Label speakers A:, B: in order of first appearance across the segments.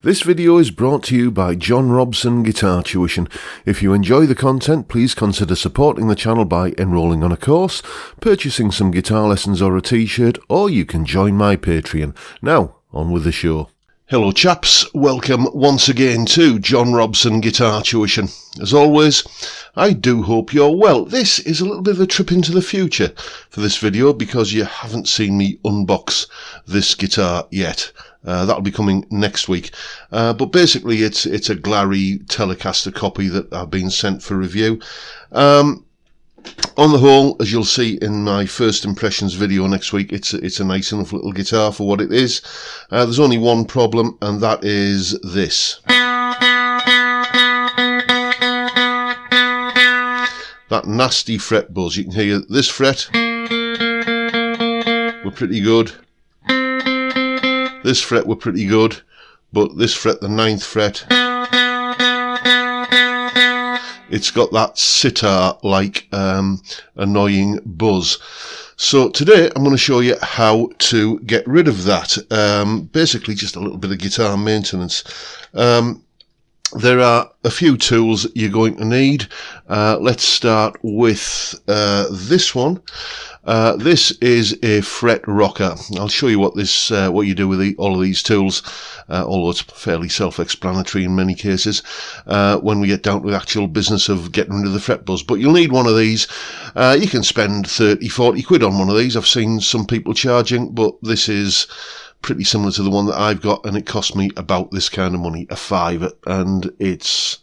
A: This video is brought to you by John Robson Guitar Tuition. If you enjoy the content, please consider supporting the channel by enrolling on a course, purchasing some guitar lessons or a t-shirt, or you can join my Patreon. Now, on with the show. Hello chaps, welcome once again to John Robson Guitar Tuition. As always, I do hope you're well. This is a little bit of a trip into the future for this video because you haven't seen me unbox this guitar yet. That'll be coming next week. But basically it's a Glary Telecaster copy that I've been sent for review. On the whole, as you'll see in my first impressions video next week, it's a nice enough little guitar for what it is. There's only one problem, and that is this. That nasty fret buzz. You can hear this fret. We're pretty good. This fret were pretty good, but this fret, the 9th fret, it's got that sitar-like annoying buzz. So today I'm going to show you how to get rid of that. Basically just a little bit of guitar maintenance. There are a few tools you're going to need. Let's start with this one. This is a fret rocker. I'll show you what you do with all of these tools, although it's fairly self-explanatory in many cases when we get down to the actual business of getting rid of the fret buzz. But you'll need one of these. You can spend 30-40 quid on one of these. I've seen some people charging, but this is pretty similar to the one that I've got, and it cost me about this kind of money, a £5, and it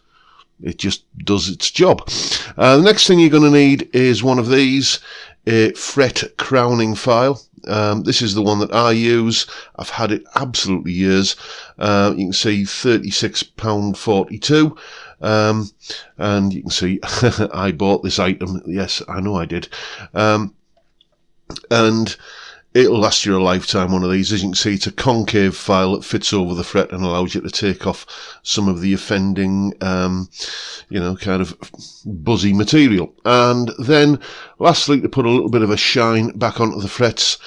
A: just does its job. The next thing you're going to need is one of these, a fret crowning file. This is the one that I use. I've had it absolutely years. You can see £36.42, and you can see I bought this item. Yes, I know I did. And it'll last you a lifetime, one of these. As you can see, it's a concave file that fits over the fret and allows you to take off some of the offending, kind of buzzy material. And then, lastly, to put a little bit of a shine back onto the frets,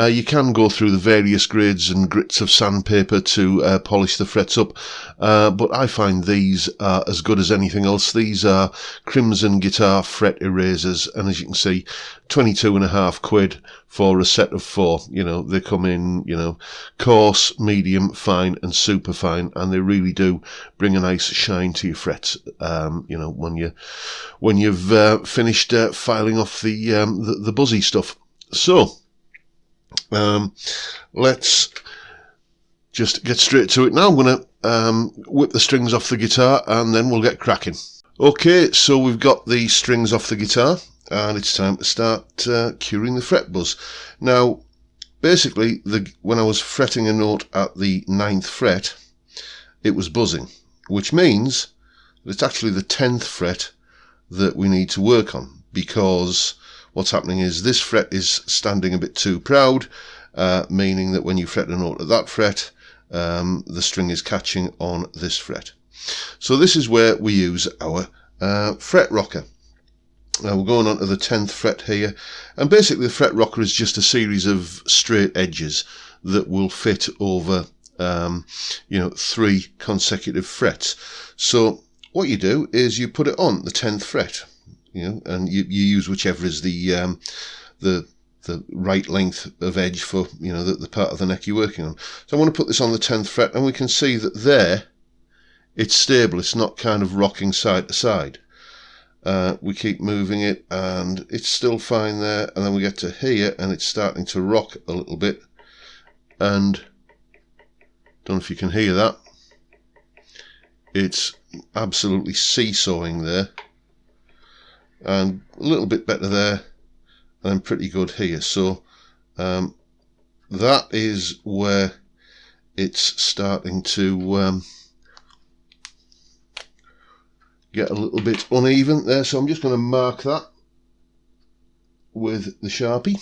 A: you can go through the various grades and grits of sandpaper to polish the frets up, but I find these are as good as anything else. These are Crimson Guitar fret erasers, and as you can see, 22.5 quid for a set of 4. They come in, coarse, medium, fine, and super fine, and they really do bring a nice shine to your frets. When you've finished filing off the buzzy stuff. So let's just get straight to it now. I'm going to whip the strings off the guitar, and then we'll get cracking. Okay, so we've got the strings off the guitar, and it's time to start curing the fret buzz. Now, basically, when I was fretting a note at the 9th fret, it was buzzing, which means that it's actually the 10th fret that we need to work on, because what's happening is this fret is standing a bit too proud, meaning that when you fret a note at that fret, the string is catching on this fret. So this is where we use our fret rocker. Now we're going on to the 10th fret here, and basically the fret rocker is just a series of straight edges that will fit over 3 consecutive frets. So what you do is you put it on the 10th fret, and you use whichever is the right length of edge for the part of the neck you're working on. So I want to put this on the 10th fret, and we can see that there it's stable. It's not kind of rocking side to side. We keep moving it, and it's still fine there, and then we get to here, and it's starting to rock a little bit, and don't know if you can hear that. It's absolutely seesawing there, and a little bit better there, and pretty good here. So that is where it's starting to get a little bit uneven there, so I'm just going to mark that with the Sharpie,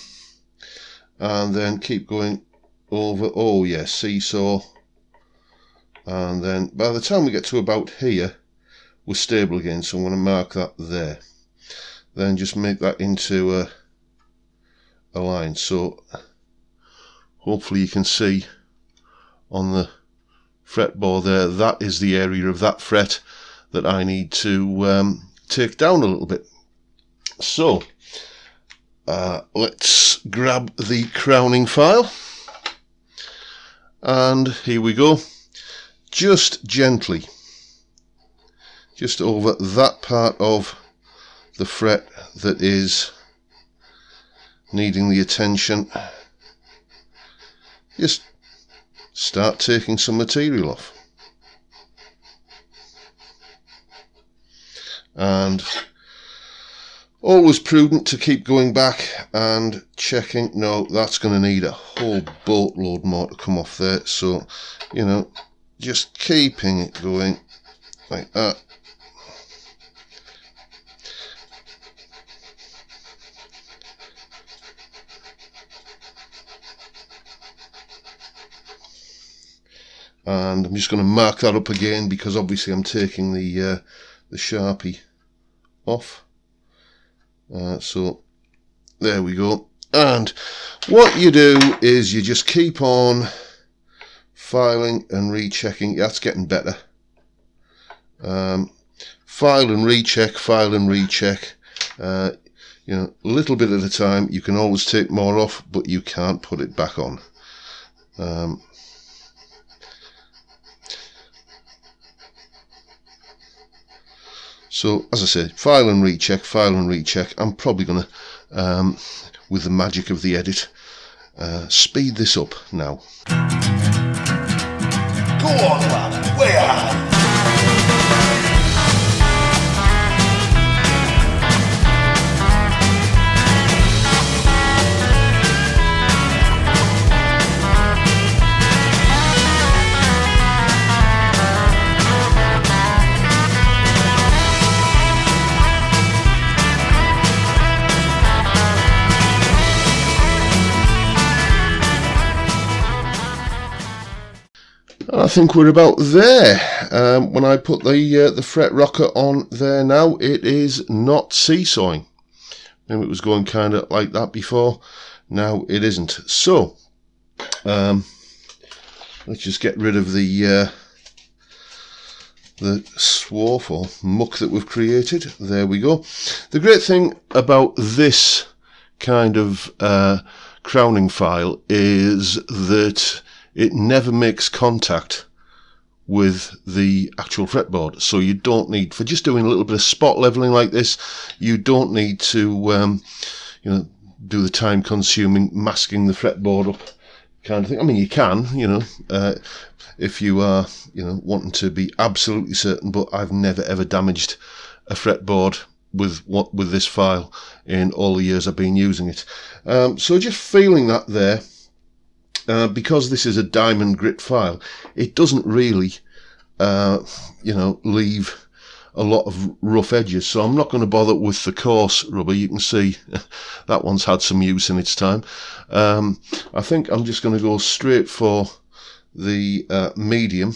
A: and then keep going over. Oh yes, seesaw, and then by the time we get to about here, we're stable again, so I'm going to mark that there. Then just make that into a line, so hopefully you can see on the fretboard there, that is the area of that fret that I need to take down a little bit. So let's grab the crowning file, and here we go. Just gently, just over that part of the fret that is needing the attention, just start taking some material off. And always prudent to keep going back and checking. No, that's going to need a whole boatload more to come off there. So, you know, just keeping it going like that. And I'm just going to mark that up again because obviously I'm taking the Sharpie off. So there we go. And what you do is you just keep on filing and rechecking. That's getting better. File and recheck, file and recheck. You know, a little bit at a time. You can always take more off, but you can't put it back on. So, as I said, file and recheck, file and recheck. I'm probably going to, with the magic of the edit, speed this up now.
B: Go on, lad, way ahead.
A: I think we're about there. When I put the fret rocker on there now, it is not seesawing. Maybe it was going kind of like that before. Now it isn't. So let's just get rid of the swarf or muck that we've created. There we go. The great thing about this kind of crowning file is that it never makes contact with the actual fretboard, so you don't need, for just doing a little bit of spot leveling like this, you don't need to you know, do the time consuming masking the fretboard up kind of thing. I mean, you can, you know, if you are, you know, wanting to be absolutely certain, but I've never ever damaged a fretboard with this file in all the years I've been using it. So just feeling that there. Because this is a diamond grit file, it doesn't really, you know, leave a lot of rough edges. So I'm not going to bother with the coarse rubber. You can see that one's had some use in its time. I think I'm just going to go straight for the medium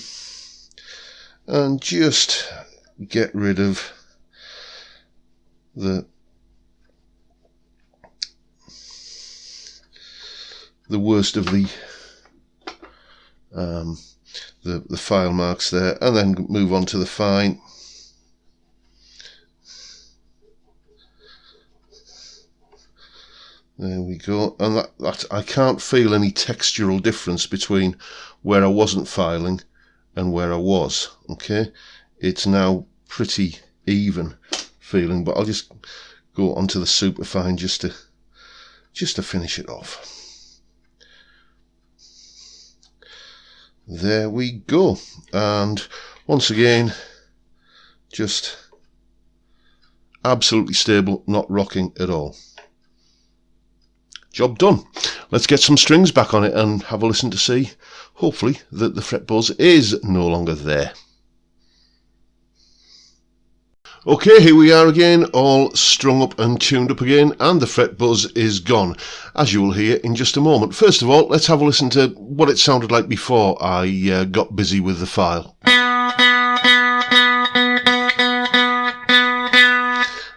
A: and just get rid of the worst of the file marks there, and then move on to the fine. There we go. And that I can't feel any textural difference between where I wasn't filing and where I was. Okay, it's now pretty even feeling, but I'll just go onto the superfine just to finish it off. There we go. And once again, just absolutely stable, not rocking at all. Job done. Let's get some strings back on it and have a listen to see, hopefully, that the fret buzz is no longer there. Okay, here we are again, all strung up and tuned up again, and the fret buzz is gone, as you will hear in just a moment. First of all, let's have a listen to what it sounded like before I got busy with the file.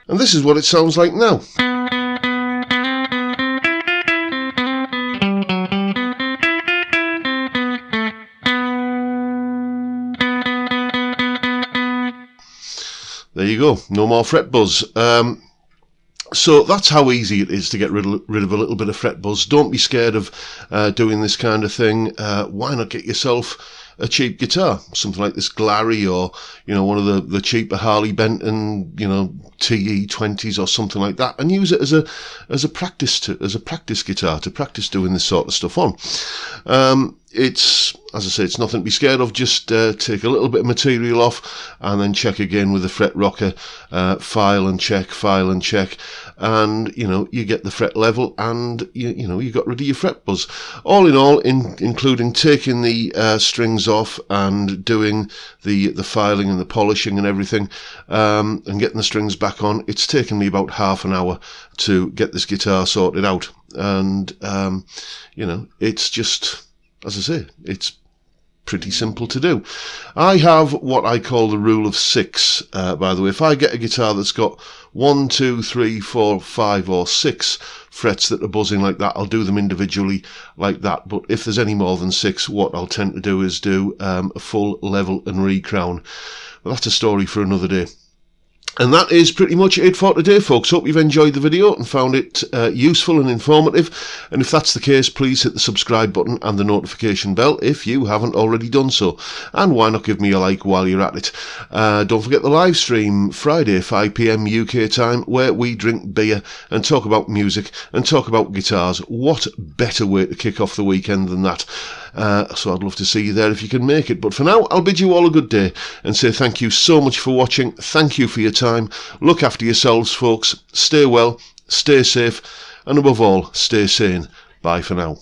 A: And this is what it sounds like now. there you go, no more fret buzz. So that's how easy it is to get rid of a little bit of fret buzz. Don't be scared of doing this kind of thing. Why not get yourself a cheap guitar, something like this Glary, or one of the cheaper Harley Benton TE20s or something like that, and use it as a practice guitar to practice doing this sort of stuff on. It's, as I say, it's nothing to be scared of. Just take a little bit of material off and then check again with the fret rocker, file and check, and you get the fret level, and you got rid of your fret buzz. All in all, including taking the strings off and doing the filing and the polishing and everything, and getting the strings back on, it's taken me about half an hour to get this guitar sorted out. And it's just, as I say, it's pretty simple to do. I have what I call the rule of 6, by the way. If I get a guitar that's got 1, 2, 3, 4, 5 or 6 frets that are buzzing like that, I'll do them individually like that. But if there's any more than 6, what I'll tend to do is do a full level and recrown. But that's a story for another day. And that is pretty much it for today, folks. Hope you've enjoyed the video and found it useful and informative. And if that's the case, please hit the subscribe button and the notification bell if you haven't already done so. And why not give me a like while you're at it. Don't forget the live stream Friday, 5 PM UK time, where we drink beer and talk about music and talk about guitars. What better way to kick off the weekend than that? So I'd love to see you there if you can make it. But for now, I'll bid you all a good day and say thank you so much for watching. Thank you for your time. Look after yourselves, folks. Stay well, stay safe, and above all, stay sane. Bye for now.